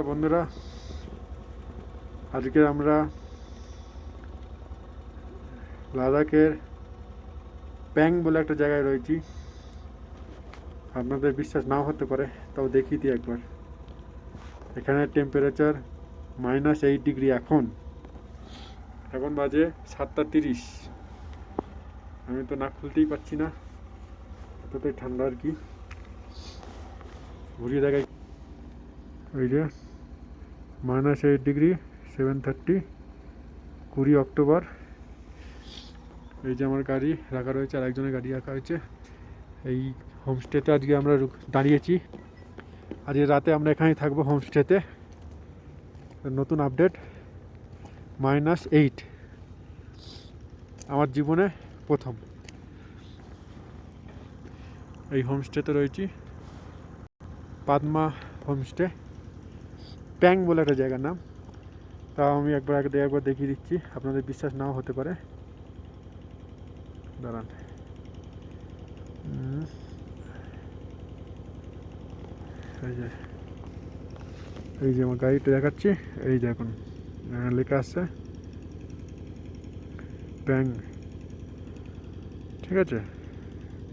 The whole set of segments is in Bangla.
বন্ধুরা, আজকে আমরা লাদাখের প্যাং বলে একটা জায়গায় রয়েছি। আপনাদের বিশ্বাস নাও হতে পারে, তাও দেখিয়ে দিই একবার। এখানে টেম্পারেচার -8 ডিগ্রি। এখন বাজে 7টা 30। আমি তো নাক খুলতেই পারছি না, এতটাই ঠান্ডা আর কি। ঘুরিয়ে দেখাই। ওই যে -8 ডিগ্রি, 7:30, 20 অক্টোবর। এই যে আমার গাড়ি রাখা রয়েছে, আর একজনের গাড়ি রাখা হয়েছে। এই হোমস্টেতে আজকে আমরা দাঁড়িয়েছি। আজকে রাতে আমরা এখানেই থাকবো হোমস্টেতে। নতুন আপডেট, -8। আমার জীবনে প্রথম এই হোমস্টেতে রয়েছি। পাদমা হোমস্টে, প্যাং বলে একটা জায়গার নাম। তাও আমি একবার দেখিয়ে দিচ্ছি, আপনাদের বিশ্বাস নাও হতে পারে। দাঁড়ান, এই যে আমার গাড়িটা দেখাচ্ছি। এই যে এখন লেখা আছে প্যাং, ঠিক আছে?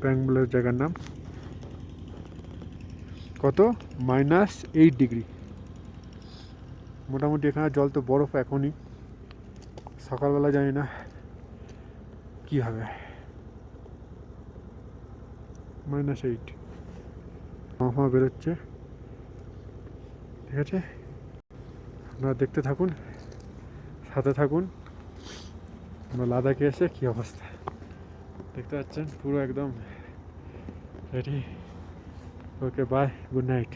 প্যাং বলে জায়গার নাম। কত? -8 ডিগ্রি। মোটামুটি এখানে জল তো বরফ এখনই। সকালবেলা জানি না কি হবে। -8 হাওয়া বেরোচ্ছে, ঠিক আছে? আপনারা দেখতে থাকুন, সাথে থাকুন। আমরা লাদাখে এসে কী অবস্থা দেখতে পাচ্ছেন, পুরো একদম ready. Okay, bye, good night.